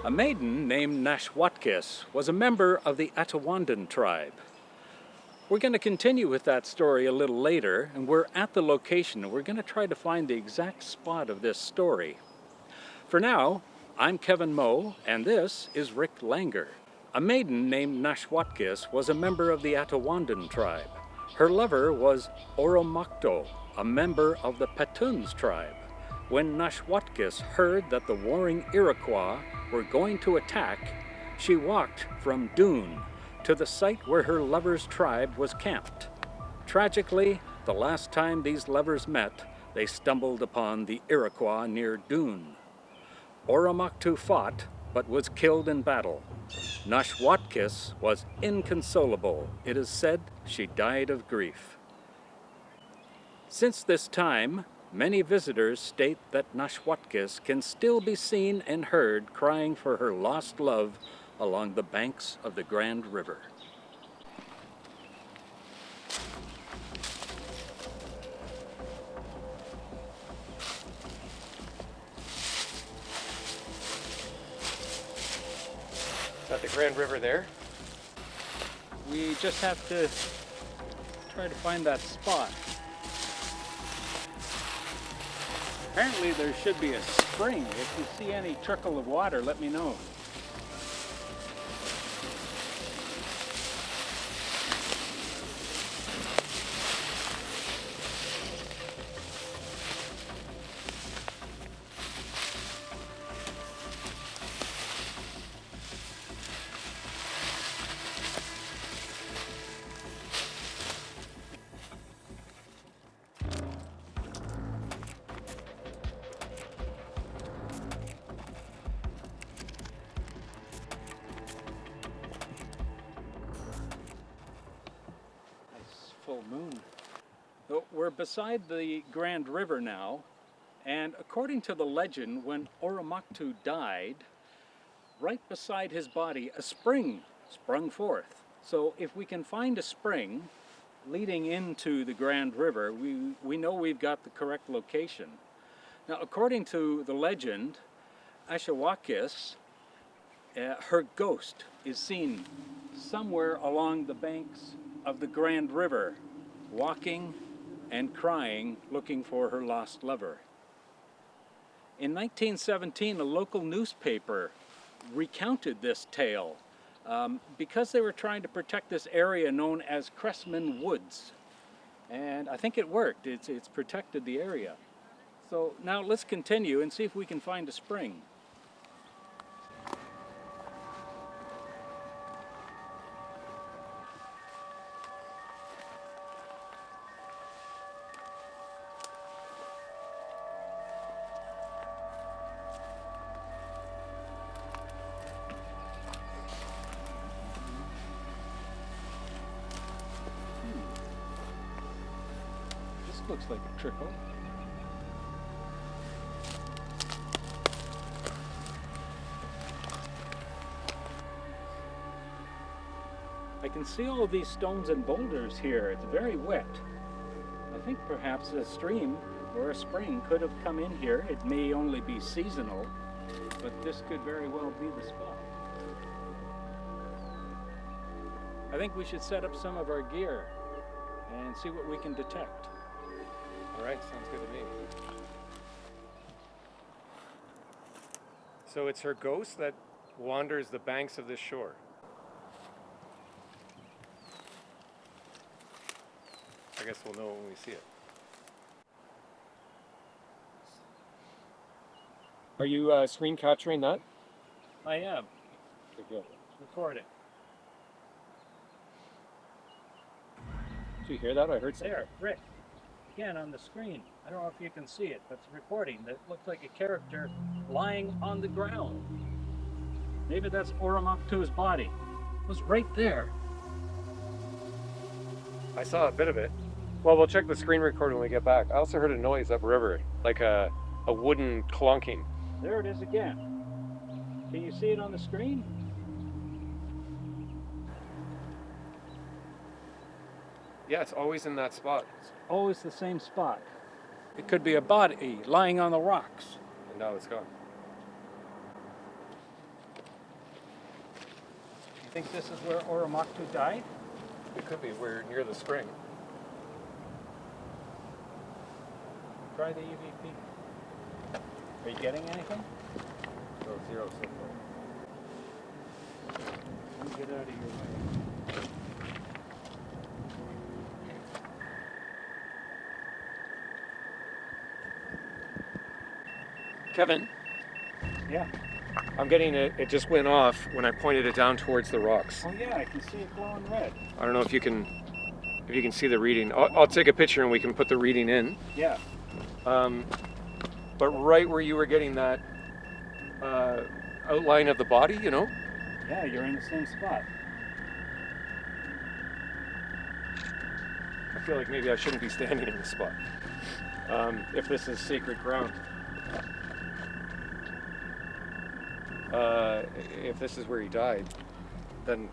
A maiden named Nashwatkis was a member of the Atawandan tribe. We're going to continue with that story a little later, and we're at the location, and we're going to try to find the exact spot of this story. For now, I'm Kevin Moe, and this is Rick Langer. A maiden named Nashwatkis was a member of the Atawandan tribe. Her lover was Oromocto, a member of the Petuns tribe. When Nashwatkis heard that the warring Iroquois were going to attack, she walked from Dune to the site where her lover's tribe was camped. Tragically, the last time these lovers met, they stumbled upon the Iroquois near Dune. Oromocto fought, but was killed in battle. Nashwatkis was inconsolable. It is said she died of grief. Since this time, many visitors state that Nashwatkis can still be seen and heard crying for her lost love along the banks of the Grand River. Is that the Grand River there? We just have to try to find that spot. Apparently there should be a spring. If you see any trickle of water, let me know. Full moon. So we're beside the Grand River now, and according to the legend, when Oromocto died, right beside his body a spring sprung forth. So if we can find a spring leading into the Grand River, we know we've got the correct location. Now, according to the legend, Ashawakis, her ghost is seen somewhere along the banks of the Grand River, walking and crying, looking for her lost lover. In 1917, a local newspaper recounted this tale because they were trying to protect this area known as Cressman Woods. And I think it worked. It's protected the area. So now let's continue and see if we can find a spring. Looks like a trickle. I can see all of these stones and boulders here. It's very wet. I think perhaps a stream or a spring could have come in here. It may only be seasonal, but this could very well be the spot. I think we should set up some of our gear and see what we can detect. All right, sounds good to me. So it's her ghost that wanders the banks of this shore. I guess we'll know when we see it. Are you screen capturing that? I am. Good. Recording. Did you hear that? I heard something. There, Rick. Again on the screen. I don't know if you can see it, but it's recording. That looked like a character lying on the ground. Maybe that's Oromocto's body. It was right there. I saw a bit of it. Well, we'll check the screen recorder when we get back. I also heard a noise upriver, like a wooden clunking. There it is again. Can you see it on the screen? Yeah, it's always in that spot. It's always the same spot. It could be a body lying on the rocks. And now it's gone. Think this is where Oromaktu died? It could be. We're near the spring. Try the EVP. Are you getting anything? No, zero so far. Let me get out of your way. Kevin, Yeah. I'm getting it. It just went off when I pointed it down towards the rocks. Oh yeah, I can see it glowing red. I don't know if you can see the reading. I'll take a picture and we can put the reading in. Yeah. But right where you were getting that outline of the body, you know? Yeah, you're in the same spot. I feel like maybe I shouldn't be standing in this spot. If this is sacred ground. If this is where he died, then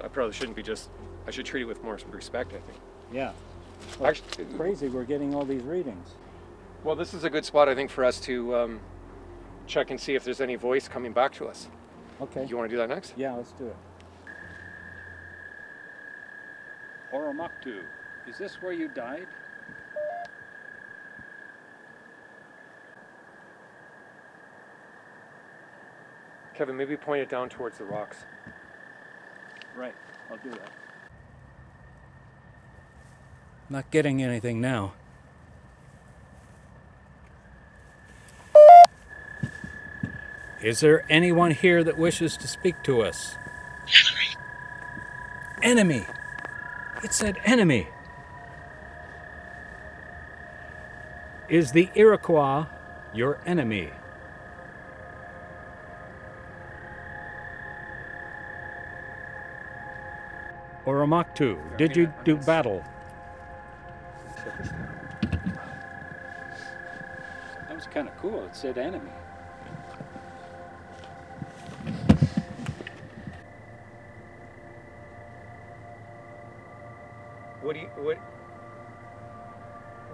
I probably shouldn't be I should treat it with more respect, I think. Yeah. Well, Actually, crazy, we're getting all these readings. well, this is a good spot, I think, for us to check and see if there's any voice coming back to us. Okay. You want to do that next? Yeah, let's do it. Oromaktu, is this where you died? Kevin, maybe point it down towards the rocks. Right, I'll do that. Not getting anything now. Is there anyone here that wishes to speak to us? Enemy! It said enemy! Is the Iroquois your enemy? Oromaktu, did you do battle? That was kind of cool. It said enemy.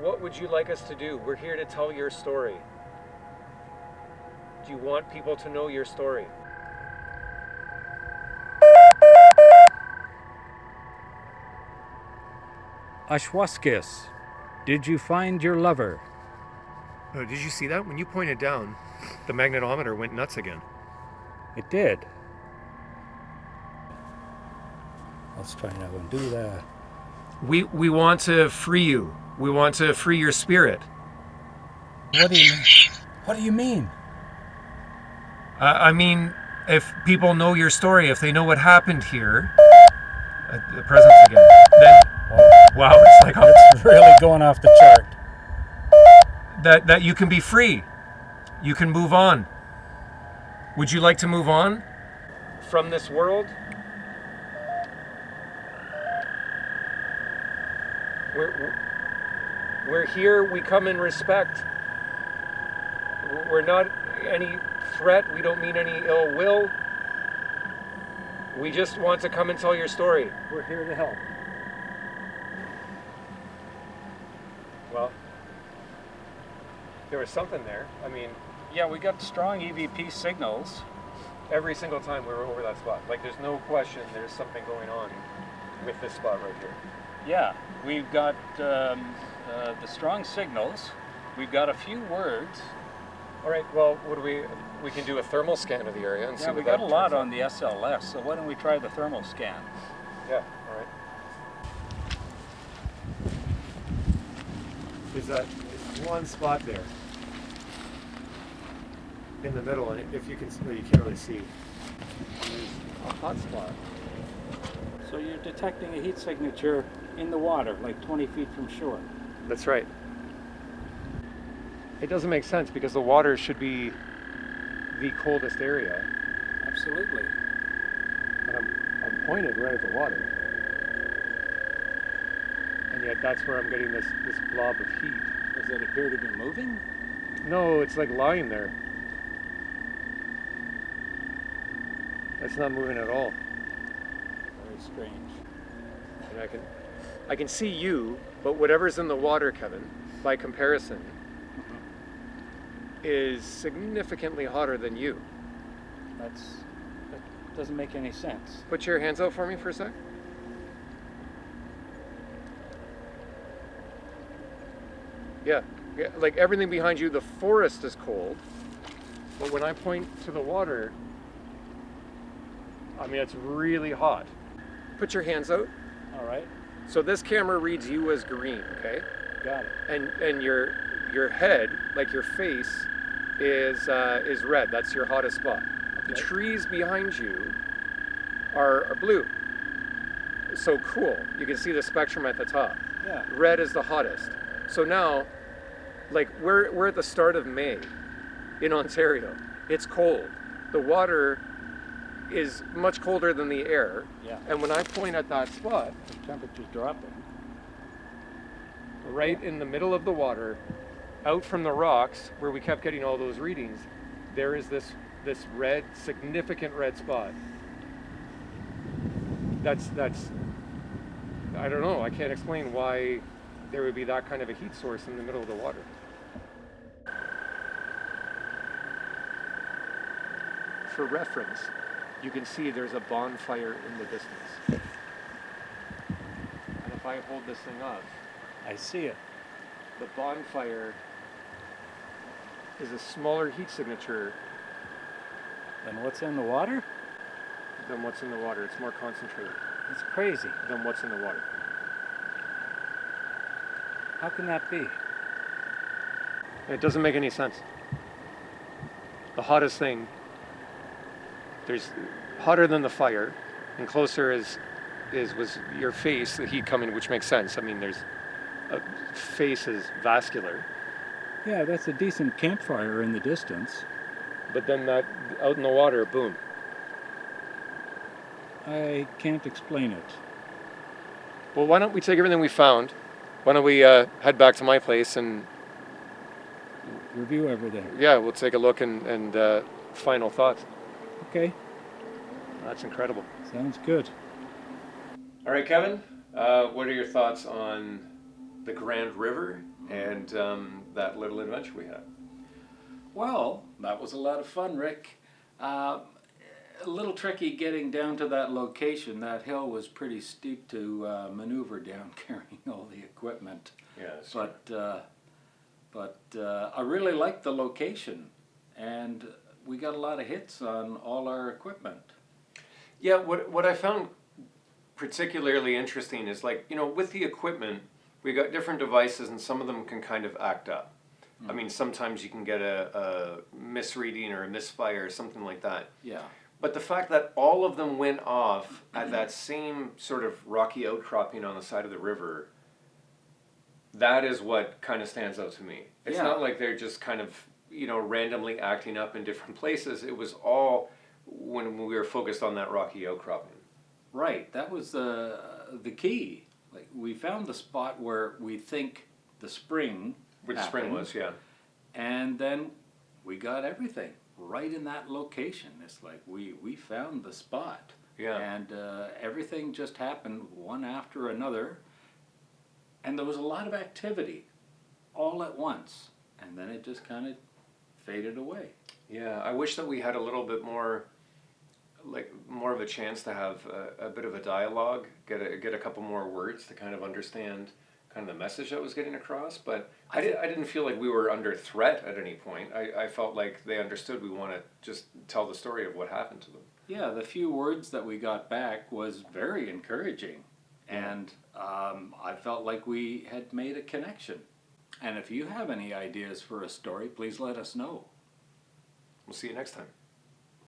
What would you like us to do? We're here to tell your story. Do you want people to know your story? Ashwaskis, did you find your lover? Oh, did you see that? When you pointed down, the magnetometer went nuts again. It did. Let's try now and do that. We want to free you. We want to free your spirit. What do you mean? What do you mean? I mean, if people know your story, if they know what happened here, the presence again, then wow, it's like It's really going off the chart. that you can be free. You can move on. Would you like to move on from this world? We're here, we come in respect. We're not any threat, we don't mean any ill will. We just want to come and tell your story. We're here to help. Well, there was something there. I mean, Yeah, we got strong EVP signals. every single time we were over that spot, like there's no question there's something going on with this spot right here. Yeah, we've got the strong signals. We've got a few words. All right, well, we can do a thermal scan of the area and see Yeah, what we that got a lot turns out. on the SLS, so why don't we try the thermal scan? Yeah, all right. There's that one spot there in the middle, and if you can, you can't really see. There's a hot spot. So you're detecting a heat signature in the water, like 20 feet from shore. That's right. It doesn't make sense because the water should be the coldest area, Absolutely. and I'm pointed right at the water, and yet that's where I'm getting this blob of heat. Does it appear to be moving? No, it's like lying there. It's not moving at all. Very strange. And I can see you, but whatever's in the water, Kevin, by comparison, is significantly hotter than you. Doesn't make any sense. Put your hands out for me for a sec. Yeah, like everything behind you, the forest is cold, but when I point to the water, I mean, it's really hot. Put your hands out. All right. So this camera reads you as green, okay? Got it. And your head, like your face, is red. That's your hottest spot. The Okay. trees behind you are blue. So cool. You can see the spectrum at the top. Yeah. Red is the hottest. So now, like we're at the start of May in Ontario. It's cold. The water is much colder than the air. Yeah. And when I point at that spot, The temperature's dropping. right in the middle of the water, out from the rocks where we kept getting all those readings, there is this red, significant red spot. That's I don't know, I can't explain why there would be that kind of a heat source in the middle of the water. For reference, you can see there's a bonfire in the distance. And if I hold this thing up, I see it. the bonfire is a smaller heat signature And what's in the water? than what's in the water. It's more concentrated It's crazy. than what's in the water. How can that be? It doesn't make any sense. The hottest thing, there's hotter than the fire, and closer was your face, the heat coming, which makes sense. I mean, face is vascular, Yeah, that's a decent campfire in the distance. but then that out in the water, boom. I can't explain it. Well, why don't we take everything we found? Why don't we head back to my place and Review everything. yeah, we'll take a look and final thoughts. Okay, That's incredible. sounds good. All right, Kevin, what are your thoughts on the Grand River and that little adventure we had? Well, that was a lot of fun, Rick. A little tricky getting down to that location. That hill was pretty steep to maneuver down carrying all the equipment. Yeah, But I really liked the location, and we got a lot of hits on all our equipment. yeah. What I found particularly interesting is, like, you know, with the equipment, we got different devices, and some of them can kind of act up. I mean, sometimes you can get a misreading or a misfire or something like that. Yeah. But the fact that all of them went off at that same sort of rocky outcropping on the side of the river, that is what kind of stands out to me. It's Yeah. not like they're just kind of, you know, randomly acting up in different places. It was all when we were focused on that rocky outcropping. Right, that was the key. Like, we found the spot where we think the spring Where the spring happened, was, yeah. and then we got everything right in that location. It's like we found the spot. Yeah. And everything just happened one after another, and there was a lot of activity all at once, and then it just kind of faded away. Yeah, I wish that we had a little bit more, like more of a chance to have a bit of a dialogue, get a couple more words to kind of understand kind of the message that was getting across. But I didn't feel like we were under threat at any point. I felt like they understood we want to just tell the story of what happened to them. Yeah, the few words that we got back was very encouraging, and I felt like we had made a connection. And if you have any ideas for a story, please let us know. We'll see you next time.